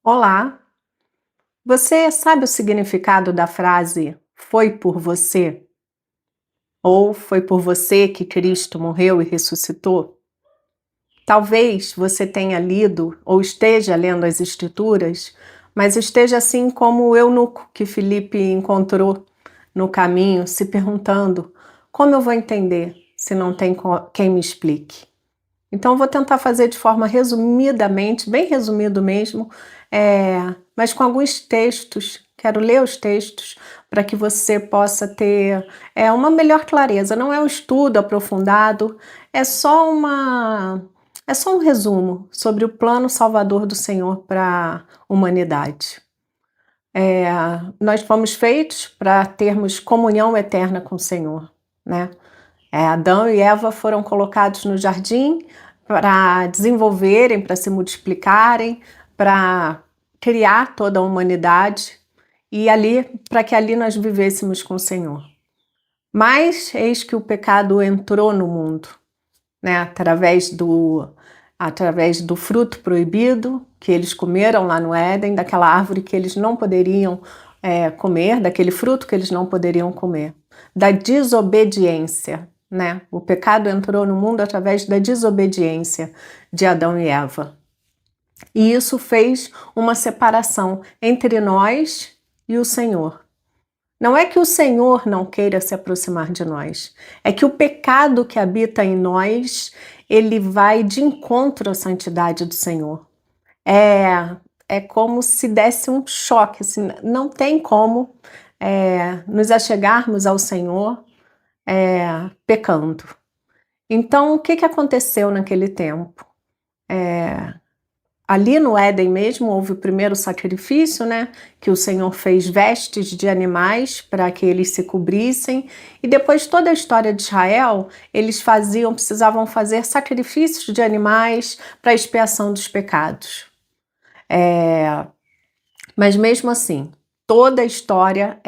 Olá, você sabe o significado da frase "foi por você"? Ou "foi por você que Cristo morreu e ressuscitou"? Talvez você tenha lido ou esteja lendo as Escrituras, mas esteja assim como o eunuco que Filipe encontrou no caminho, se perguntando: como eu vou entender se não tem quem me explique? Então, eu vou tentar fazer de forma resumidamente, bem resumido mesmo, mas com alguns textos. Quero ler os textos para que você possa ter uma melhor clareza. Não é um estudo aprofundado, é só é só um resumo sobre o plano salvador do Senhor para a humanidade. É, Nós fomos feitos para termos comunhão eterna com o Senhor, né? Adão e Eva foram colocados no jardim para desenvolverem, para se multiplicarem, para criar toda a humanidade e ali para que ali nós vivêssemos com o Senhor. Mas eis que o pecado entrou no mundo, né? Através do fruto proibido que eles comeram lá no Éden, daquela árvore que eles não poderiam comer, daquele fruto que eles não poderiam comer, da desobediência, né? O pecado entrou no mundo através da desobediência de Adão e Eva. E isso fez uma separação entre nós e o Senhor. Não é que o Senhor não queira se aproximar de nós, é que o pecado que habita em nós, ele vai de encontro à santidade do Senhor. É como se desse um choque, assim, não tem como nos achegarmos ao Senhor pecando. Então, o que aconteceu naquele tempo? Ali no Éden mesmo houve o primeiro sacrifício, né? Que o Senhor fez vestes de animais para que eles se cobrissem. E depois toda a história de Israel, eles precisavam fazer sacrifícios de animais para expiação dos pecados. Mas mesmo assim, toda a história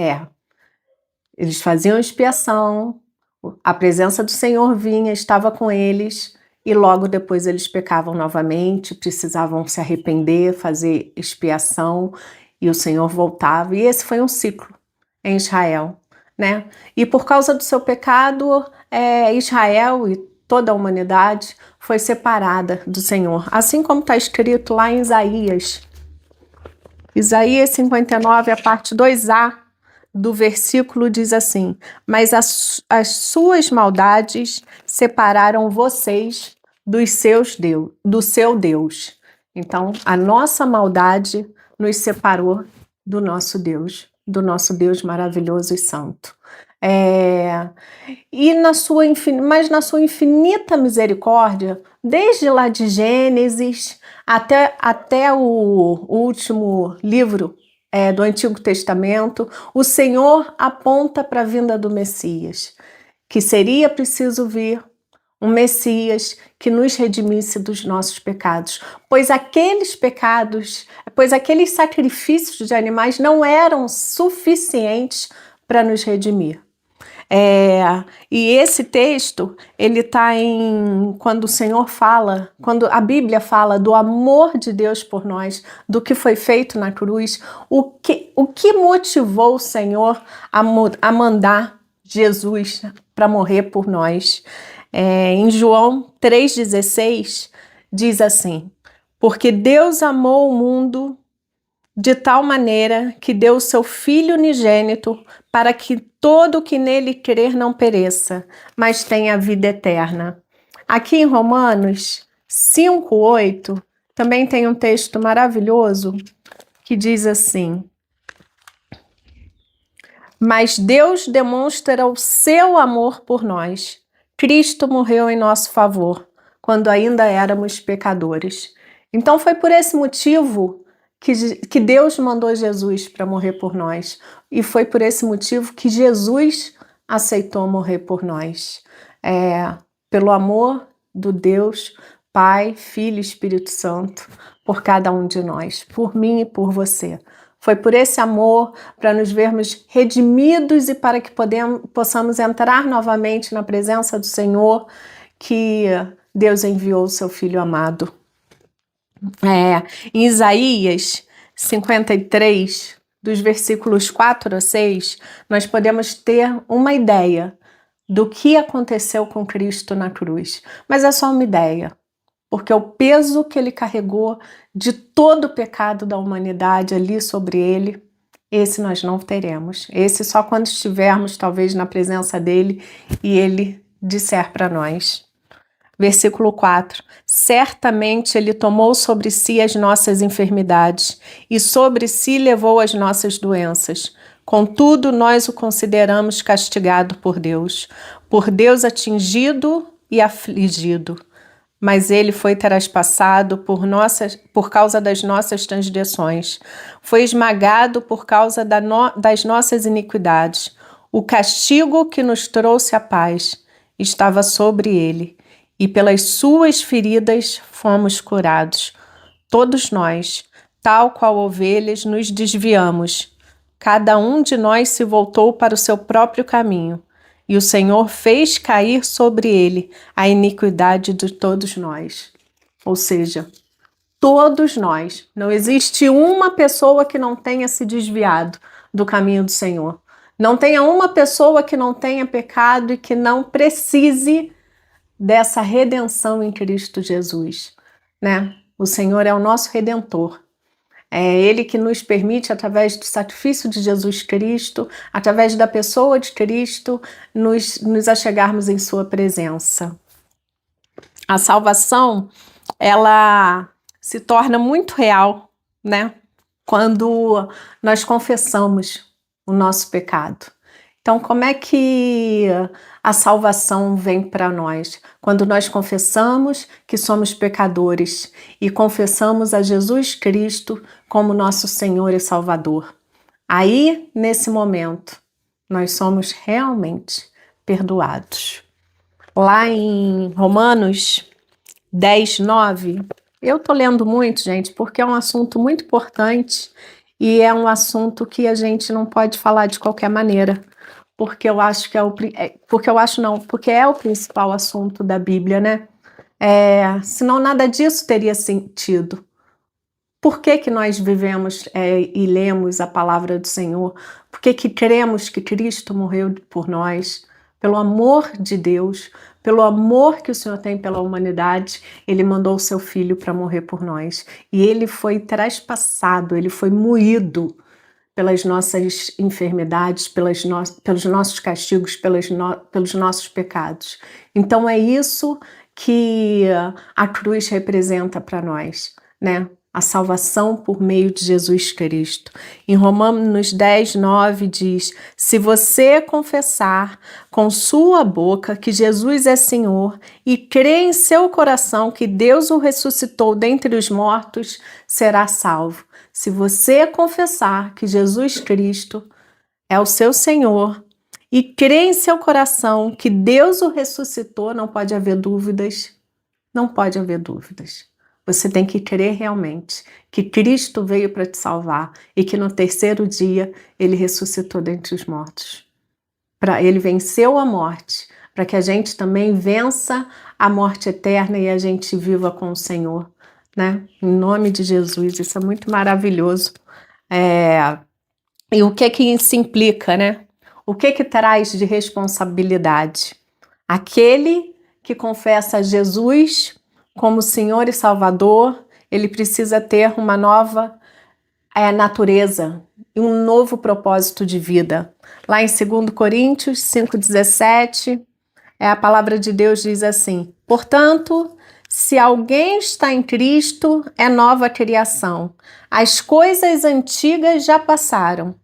eles faziam expiação, a presença do Senhor vinha, estava com eles, e logo depois eles pecavam novamente, precisavam se arrepender, fazer expiação, e o Senhor voltava. E esse foi um ciclo em Israel, né? E por causa do seu pecado, Israel e toda a humanidade foi separada do Senhor. Assim como está escrito lá em Isaías 59, a parte 2a do versículo diz assim: mas as suas maldades separaram vocês do seu Deus. Então, a nossa maldade nos separou do nosso Deus maravilhoso e santo. Mas na sua infinita misericórdia, desde lá de Gênesis até o último livro do Antigo Testamento, o Senhor aponta para a vinda do Messias, que seria preciso vir um Messias que nos redimisse dos nossos pecados, pois aqueles sacrifícios de animais não eram suficientes para nos redimir. E esse texto, ele está quando o Senhor fala, quando a Bíblia fala do amor de Deus por nós, do que foi feito na cruz, o que motivou o Senhor a mandar Jesus para morrer por nós. Em João 3,16 diz assim: porque Deus amou o mundo de tal maneira que deu o seu Filho unigênito para que todo o que nele crer não pereça, mas tenha vida eterna. Aqui em Romanos 5,8 também tem um texto maravilhoso que diz assim: mas Deus demonstra o seu amor por nós. Cristo morreu em nosso favor, quando ainda éramos pecadores. Então foi por esse motivo que Deus mandou Jesus para morrer por nós. E foi por esse motivo que Jesus aceitou morrer por nós. Pelo amor do Deus, Pai, Filho e Espírito Santo, por cada um de nós, por mim e por você. Foi por esse amor, para nos vermos redimidos e para que possamos entrar novamente na presença do Senhor, que Deus enviou o seu Filho amado. Em Isaías 53, dos versículos 4 a 6, nós podemos ter uma ideia do que aconteceu com Cristo na cruz. Mas é só uma ideia, porque o peso que ele carregou de todo o pecado da humanidade ali sobre ele, esse nós não teremos. Esse só quando estivermos, talvez, na presença dele e ele disser para nós. Versículo 4: certamente ele tomou sobre si as nossas enfermidades e sobre si levou as nossas doenças. Contudo, nós o consideramos castigado por Deus atingido e afligido. Mas ele foi traspassado por causa das nossas transgressões, foi esmagado por causa das nossas iniquidades. O castigo que nos trouxe a paz estava sobre ele, e pelas suas feridas fomos curados. Todos nós, tal qual ovelhas, nos desviamos. Cada um de nós se voltou para o seu próprio caminho, e o Senhor fez cair sobre ele a iniquidade de todos nós. Ou seja, todos nós. Não existe uma pessoa que não tenha se desviado do caminho do Senhor. Não tenha uma pessoa que não tenha pecado e que não precise dessa redenção em Cristo Jesus, né? O Senhor é o nosso Redentor. É Ele que nos permite, através do sacrifício de Jesus Cristo, através da pessoa de Cristo, nos achegarmos em sua presença. A salvação, ela se torna muito real, né? Quando nós confessamos o nosso pecado. Então, como é que a salvação vem para nós? Quando nós confessamos que somos pecadores e confessamos a Jesus Cristo como nosso Senhor e Salvador. Aí, nesse momento, nós somos realmente perdoados. Lá em Romanos 10, 9, eu tô lendo muito, gente, porque é um assunto muito importante e é um assunto que a gente não pode falar de qualquer maneira. Porque eu acho que porque é o principal assunto da Bíblia, né? Senão nada disso teria sentido. Por que que nós vivemos e lemos a palavra do Senhor? Por que que cremos que Cristo morreu por nós? Pelo amor de Deus, pelo amor que o Senhor tem pela humanidade, Ele mandou o seu Filho para morrer por nós. E Ele foi traspassado, Ele foi moído pelas nossas enfermidades, pelos nossos castigos, pelos nossos pecados. Então é isso que a cruz representa para nós, né? A salvação por meio de Jesus Cristo. Em Romanos 10, 9 diz: se você confessar com sua boca que Jesus é Senhor e crer em seu coração que Deus o ressuscitou dentre os mortos, será salvo. Se você confessar que Jesus Cristo é o seu Senhor e crer em seu coração que Deus o ressuscitou, não pode haver dúvidas. Não pode haver dúvidas. Você tem que crer realmente que Cristo veio para te salvar e que no terceiro dia Ele ressuscitou dentre os mortos. Ele venceu a morte, para que a gente também vença a morte eterna e a gente viva com o Senhor, né? Em nome de Jesus, isso é muito maravilhoso. E o que isso implica, né? O que traz de responsabilidade? Aquele que confessa Jesus como Senhor e Salvador, ele precisa ter uma nova natureza e um novo propósito de vida. Lá em 2 Coríntios 5,17, a palavra de Deus diz assim: portanto, se alguém está em Cristo, é nova criação. As coisas antigas já passaram.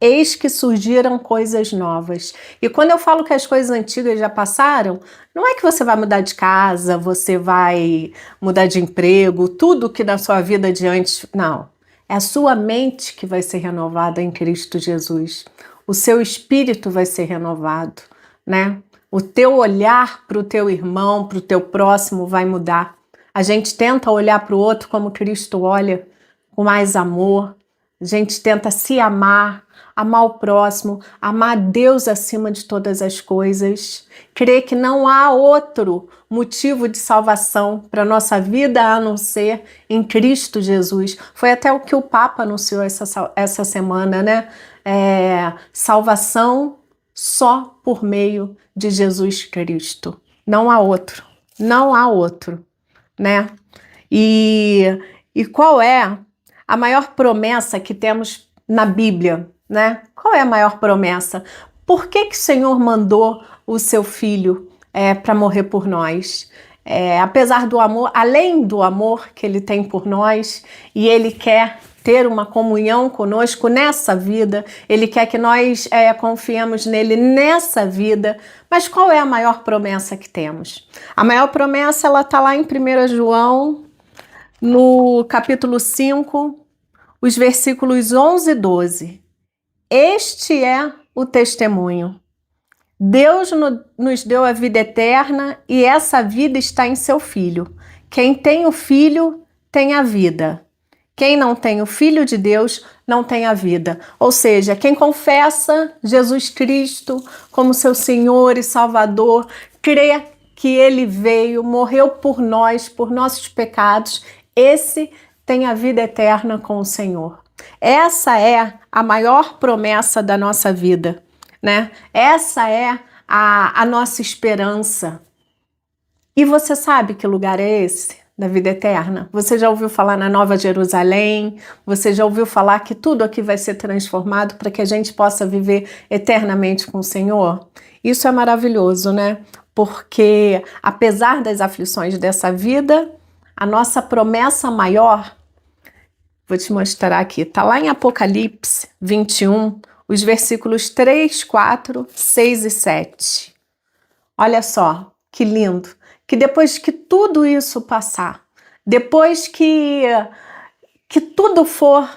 Eis que surgiram coisas novas. E quando eu falo que as coisas antigas já passaram, não é que você vai mudar de casa, você vai mudar de emprego, tudo que na sua vida de antes. Não. É a sua mente que vai ser renovada em Cristo Jesus. O seu espírito vai ser renovado, né? O teu olhar para o teu irmão, para o teu próximo vai mudar. A gente tenta olhar para o outro como Cristo olha, com mais amor, A gente tenta se amar, amar o próximo, amar Deus acima de todas as coisas, crer que não há outro motivo de salvação para a nossa vida a não ser em Cristo Jesus. Foi até o que o Papa anunciou essa semana, né? Salvação só por meio de Jesus Cristo. Não há outro, não há outro, né? E qual é a maior promessa que temos na Bíblia, né? Qual é a maior promessa? Por que o Senhor mandou o seu Filho para morrer por nós? Apesar do amor, além do amor que Ele tem por nós, e Ele quer ter uma comunhão conosco nessa vida, Ele quer que nós confiemos nele nessa vida. Mas qual é a maior promessa que temos? A maior promessa, ela está lá em 1 João, no capítulo 5, os versículos 11 e 12. Este é o testemunho. Deus nos deu a vida eterna e essa vida está em seu Filho. Quem tem o Filho tem a vida. Quem não tem o Filho de Deus não tem a vida. Ou seja, quem confessa Jesus Cristo como seu Senhor e Salvador, crê que Ele veio, morreu por nós, por nossos pecados, esse tem a vida eterna com o Senhor. Essa é a maior promessa da nossa vida, né? Essa é a nossa esperança. E você sabe que lugar é esse? Da vida eterna. Você já ouviu falar na Nova Jerusalém? Você já ouviu falar que tudo aqui vai ser transformado para que a gente possa viver eternamente com o Senhor? Isso é maravilhoso, né? Porque apesar das aflições dessa vida, a nossa promessa maior, vou te mostrar aqui, está lá em Apocalipse 21, os versículos 3, 4, 6 e 7. Olha só, que lindo. Que depois que tudo isso passar, depois que tudo for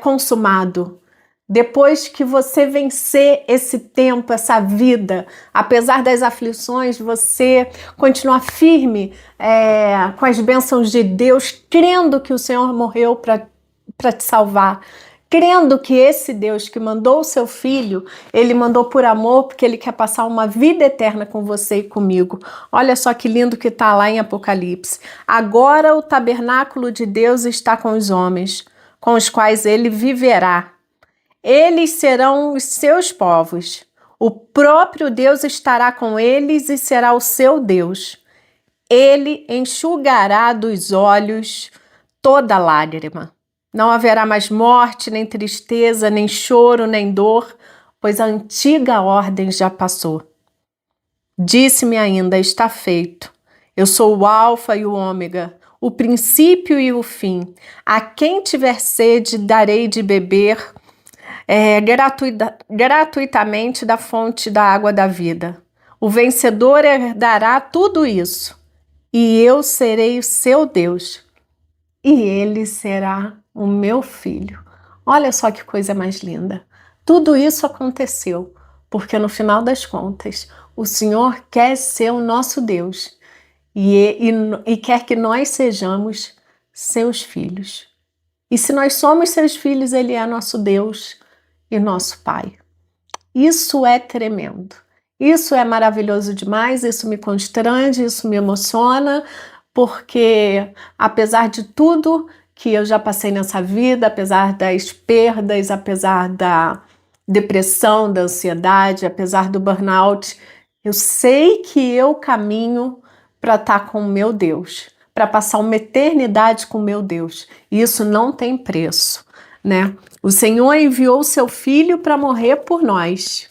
consumado, depois que você vencer esse tempo, essa vida, apesar das aflições, você continuar firme com as bênçãos de Deus, crendo que o Senhor morreu para te salvar, crendo que esse Deus que mandou o seu Filho, Ele mandou por amor, porque Ele quer passar uma vida eterna com você e comigo. Olha só que lindo que está lá em Apocalipse. Agora o tabernáculo de Deus está com os homens, com os quais Ele viverá. Eles serão os seus povos. O próprio Deus estará com eles e será o seu Deus. Ele enxugará dos olhos toda lágrima. Não haverá mais morte, nem tristeza, nem choro, nem dor, pois a antiga ordem já passou. Disse-me ainda, está feito. Eu sou o Alfa e o Ômega, o princípio e o fim. A quem tiver sede, darei de beber gratuitamente da fonte da água da vida. O vencedor herdará tudo isso, e eu serei o seu Deus, e ele será o meu filho. Olha só que coisa mais linda. Tudo isso aconteceu porque no final das contas o Senhor quer ser o nosso Deus e quer que nós sejamos seus filhos. E se nós somos seus filhos, Ele é nosso Deus e nosso Pai. Isso é tremendo. Isso é maravilhoso demais, isso me constrange, isso me emociona, porque apesar de tudo que eu já passei nessa vida, apesar das perdas, apesar da depressão, da ansiedade, apesar do burnout, eu sei que eu caminho para estar com o meu Deus, para passar uma eternidade com o meu Deus. E isso não tem preço, né? O Senhor enviou o seu Filho para morrer por nós,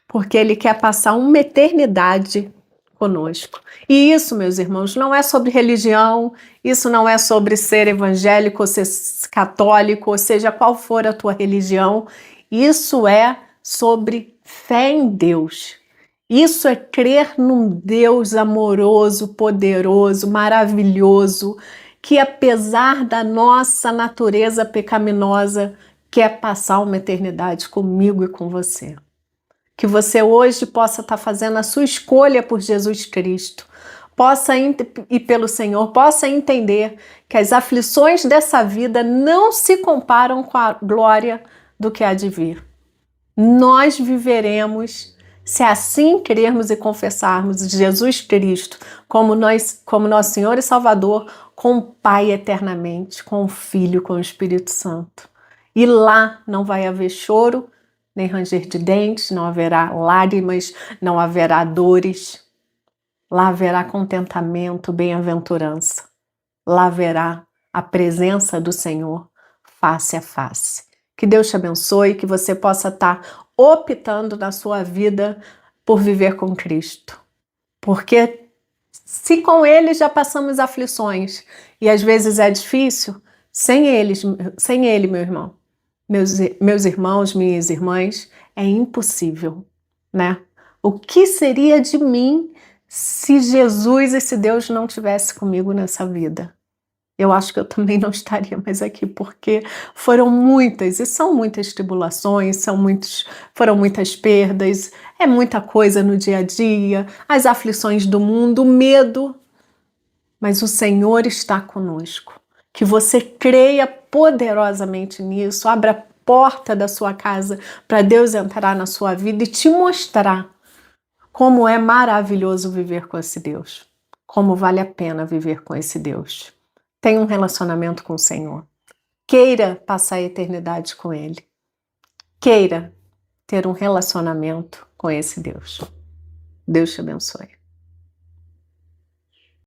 porque Ele quer passar uma eternidade conosco. E isso, meus irmãos, não é sobre religião, isso não é sobre ser evangélico ou ser católico, ou seja, qual for a tua religião, isso é sobre fé em Deus. Isso é crer num Deus amoroso, poderoso, maravilhoso, que apesar da nossa natureza pecaminosa, quer passar uma eternidade comigo e com você. Que você hoje possa estar fazendo a sua escolha por Jesus Cristo, e pelo Senhor, possa entender que as aflições dessa vida não se comparam com a glória do que há de vir. Nós viveremos, se assim crermos e confessarmos Jesus Cristo como nosso Senhor e Salvador, com o Pai eternamente, com o Filho, com o Espírito Santo. E lá não vai haver choro, nem ranger de dentes, não haverá lágrimas, não haverá dores. Lá haverá contentamento, bem-aventurança. Lá haverá a presença do Senhor face a face. Que Deus te abençoe, que você possa estar optando na sua vida por viver com Cristo. Porque se com Ele já passamos aflições e às vezes é difícil, sem Ele, meu irmão, meus irmãos, minhas irmãs, é impossível, né? O que seria de mim se Jesus, esse Deus, não tivesse comigo nessa vida? Eu acho que eu também não estaria mais aqui, porque foram muitas, e são muitas tribulações, foram muitas perdas, é muita coisa no dia a dia, as aflições do mundo, o medo, mas o Senhor está conosco. Que você creia poderosamente nisso, abra a porta da sua casa para Deus entrar na sua vida e te mostrar como é maravilhoso viver com esse Deus, como vale a pena viver com esse Deus. Tenha um relacionamento com o Senhor. Queira passar a eternidade com Ele. Queira ter um relacionamento com esse Deus. Deus te abençoe.